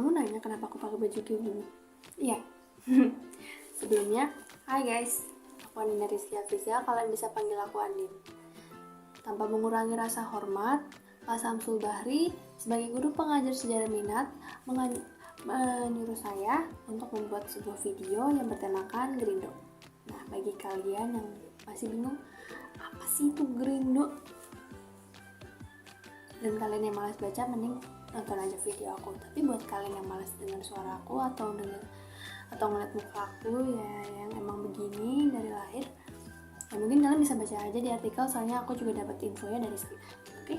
Kamu nanya kenapa aku pakai baju kayak gini? Iya. Sebelumnya, hai guys. Aku Andina Rizky Afrizia, kalian bisa panggil aku Andin. Tanpa mengurangi rasa hormat, Pak Samsul Bahri sebagai guru pengajar sejarah minat menyuruh saya untuk membuat sebuah video yang bertemakan Gerindo. Nah, bagi kalian yang masih bingung, apa sih itu Gerindo? Dan kalian yang malas baca, mending nonton aja video aku. Tapi buat kalian yang malas dengar suara aku atau ngeliat muka aku ya yang emang begini dari lahir, ya mungkin kalian bisa baca aja di artikel, soalnya aku juga dapat infonya dari situ. Oke?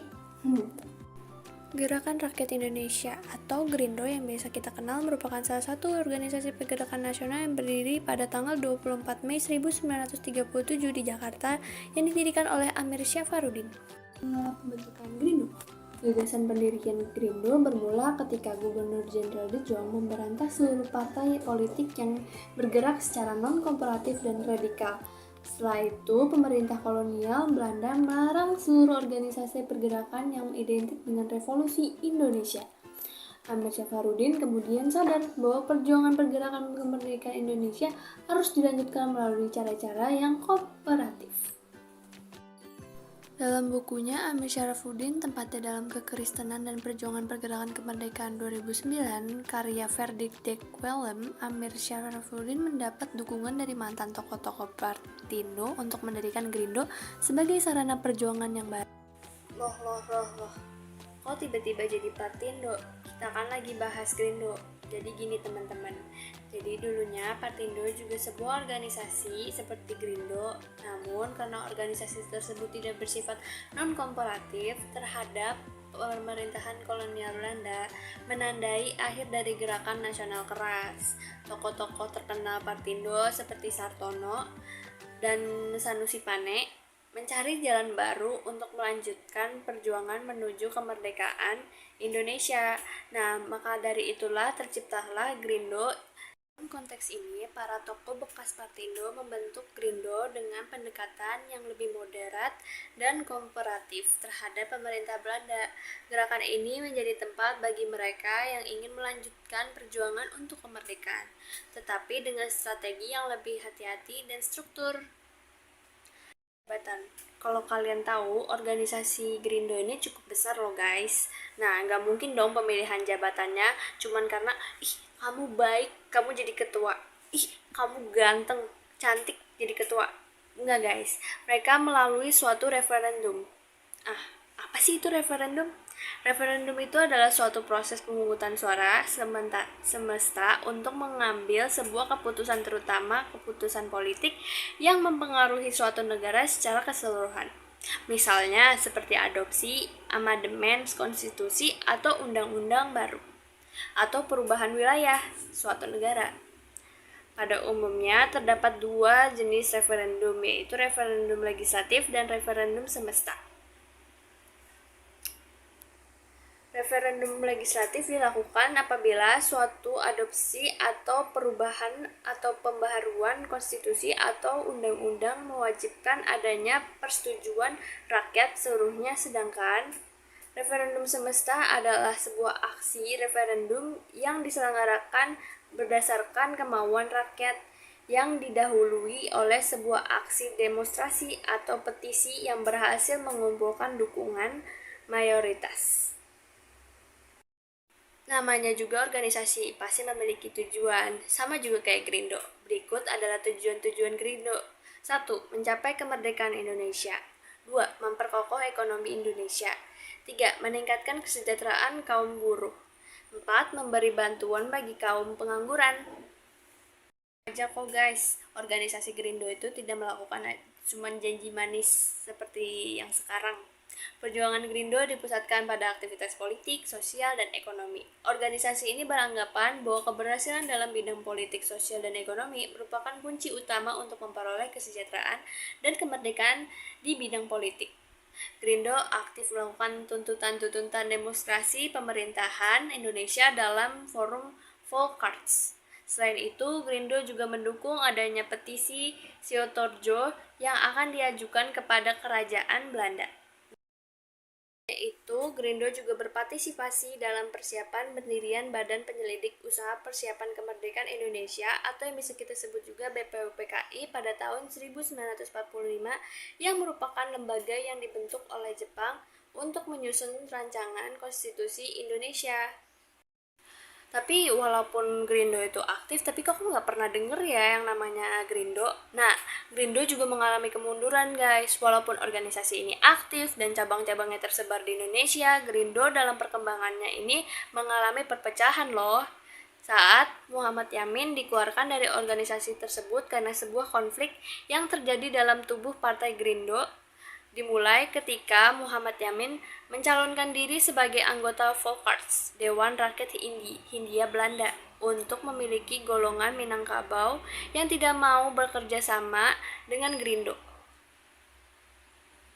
Gerakan Rakyat Indonesia atau Gerindo yang biasa kita kenal merupakan salah satu organisasi pergerakan nasional yang berdiri pada tanggal 24 Mei 1937 di Jakarta yang didirikan oleh Amir Syafruddin. Pembentukan Gerindo. Gagasan pendirian Gerindo bermula ketika Gubernur Jenderal De Jong memberantas seluruh partai politik yang bergerak secara non-kooperatif dan radikal. Setelah itu, pemerintah kolonial Belanda melarang seluruh organisasi pergerakan yang identik dengan Revolusi Indonesia. Amir Syafruddin kemudian sadar bahwa perjuangan pergerakan kemerdekaan Indonesia harus dilanjutkan melalui cara-cara yang kooperatif. Dalam bukunya, Amir Syafruddin, Tempatnya dalam Kekristenan dan Perjuangan Pergerakan Kemerdekaan 2009, karya Verdik de Quellem, Amir Syafruddin mendapat dukungan dari mantan tokoh-tokoh Partindo untuk mendirikan Gerindo sebagai sarana perjuangan yang baru. Loh. Kok tiba-tiba jadi Partindo? Kita kan lagi bahas Gerindo. Jadi gini teman-teman, jadi dulunya Partindo juga sebuah organisasi seperti Gerindo, namun karena organisasi tersebut tidak bersifat non-kooperatif terhadap pemerintahan kolonial Belanda, menandai akhir dari gerakan nasional keras. Tokoh-tokoh terkenal Partindo seperti Sartono dan Sanusi Pane mencari jalan baru untuk melanjutkan perjuangan menuju kemerdekaan Indonesia. Nah, maka dari itulah terciptalah Gerindo. Dalam konteks ini, para tokoh bekas Partindo membentuk Gerindo dengan pendekatan yang lebih moderat dan kooperatif terhadap pemerintah Belanda. Gerakan ini menjadi tempat bagi mereka yang ingin melanjutkan perjuangan untuk kemerdekaan, tetapi dengan strategi yang lebih hati-hati dan struktur. Kalau kalian tahu, organisasi Gerindo ini cukup besar loh guys. Nah, nggak mungkin dong pemilihan jabatannya cuman karena kamu baik, kamu jadi ketua. Kamu ganteng, cantik jadi ketua. Enggak guys, mereka melalui suatu referendum. Apa sih itu referendum? Referendum itu adalah suatu proses pemungutan suara semesta untuk mengambil sebuah keputusan, terutama keputusan politik yang mempengaruhi suatu negara secara keseluruhan. Misalnya seperti adopsi, amandemen konstitusi atau undang-undang baru, atau perubahan wilayah suatu negara. Pada umumnya terdapat dua jenis referendum, yaitu referendum legislatif dan referendum semesta. Referendum legislatif dilakukan apabila suatu adopsi atau perubahan atau pembaharuan konstitusi atau undang-undang mewajibkan adanya persetujuan rakyat seluruhnya, sedangkan referendum semesta adalah sebuah aksi referendum yang diselenggarakan berdasarkan kemauan rakyat yang didahului oleh sebuah aksi demonstrasi atau petisi yang berhasil mengumpulkan dukungan mayoritas. Namanya juga organisasi, pasti memiliki tujuan, sama juga kayak Gerindo. Berikut adalah tujuan-tujuan Gerindo. 1. Mencapai kemerdekaan Indonesia. 2. Memperkokoh ekonomi Indonesia. 3. Meningkatkan kesejahteraan kaum buruh. 4. Memberi bantuan bagi kaum pengangguran. Aja kok guys, organisasi Gerindo itu tidak melakukan cuma janji manis seperti yang sekarang. Perjuangan Gerindo dipusatkan pada aktivitas politik, sosial, dan ekonomi. Organisasi ini beranggapan bahwa keberhasilan dalam bidang politik, sosial, dan ekonomi merupakan kunci utama untuk memperoleh kesejahteraan dan kemerdekaan di bidang politik. Gerindo aktif melakukan tuntutan-tuntutan demonstrasi pemerintahan Indonesia dalam forum Volksraad. Selain itu, Gerindo juga mendukung adanya petisi Siotorjo yang akan diajukan kepada kerajaan Belanda. Yaitu, Grindo juga berpartisipasi dalam persiapan pendirian Badan Penyelidik Usaha Persiapan Kemerdekaan Indonesia atau yang bisa kita sebut juga BPUPKI pada tahun 1945 yang merupakan lembaga yang dibentuk oleh Jepang untuk menyusun rancangan konstitusi Indonesia. Tapi walaupun Grindo itu aktif, tapi kok aku nggak pernah denger ya yang namanya Grindo. Nah, Grindo juga mengalami kemunduran guys. Walaupun organisasi ini aktif dan cabang-cabangnya tersebar di Indonesia, Grindo dalam perkembangannya ini mengalami perpecahan loh. Saat Muhammad Yamin dikeluarkan dari organisasi tersebut karena sebuah konflik yang terjadi dalam tubuh Partai Grindo, dimulai ketika Muhammad Yamin mencalonkan diri sebagai anggota Volksraad Dewan Rakyat Hindia Belanda untuk memiliki golongan Minangkabau yang tidak mau bekerja sama dengan Grindo.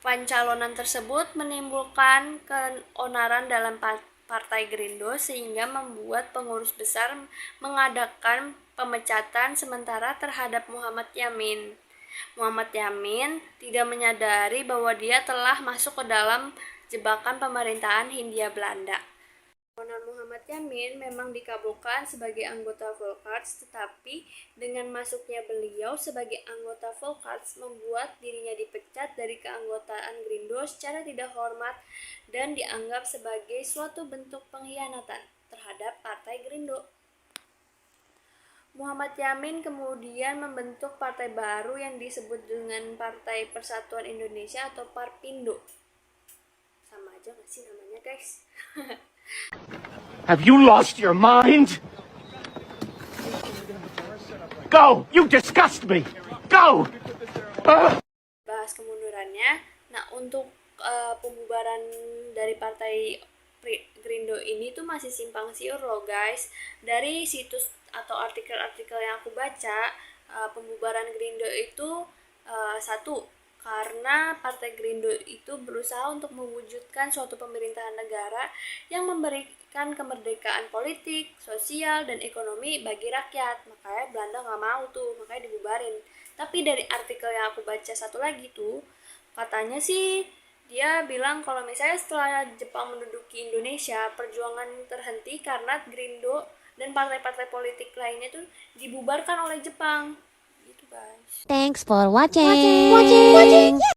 Pencalonan tersebut menimbulkan keonaran dalam Partai Grindo sehingga membuat pengurus besar mengadakan pemecatan sementara terhadap Muhammad Yamin. Muhammad Yamin tidak menyadari bahwa dia telah masuk ke dalam jebakan pemerintahan Hindia Belanda. Permohonan Muhammad Yamin memang dikabulkan sebagai anggota Volksraad, tetapi dengan masuknya beliau sebagai anggota Volksraad membuat dirinya dipecat dari keanggotaan Grindo secara tidak hormat dan dianggap sebagai suatu bentuk pengkhianatan terhadap Partai Grindo. Muhammad Yamin kemudian membentuk partai baru yang disebut dengan Partai Persatuan Indonesia atau Parpindo. Sama aja gak sih namanya guys? Have you lost your mind? Go! You disgust me! Go! Bahas kemundurannya. Nah, untuk pembubaran dari Partai Grindo ini tuh masih simpang siur loh guys. Dari situs atau artikel-artikel yang aku baca, pembubaran Grindo itu satu, karena Partai Grindo itu berusaha untuk mewujudkan suatu pemerintahan negara yang memberikan kemerdekaan politik, sosial, dan ekonomi bagi rakyat. Makanya Belanda nggak mau tuh, makanya dibubarin. Tapi dari artikel yang aku baca satu lagi tuh, katanya sih dia bilang kalau misalnya setelah Jepang menduduki Indonesia, perjuangan terhenti karena Grindo dan partai-partai politik lainnya tuh dibubarkan oleh Jepang. Gitu guys. Thanks for watching.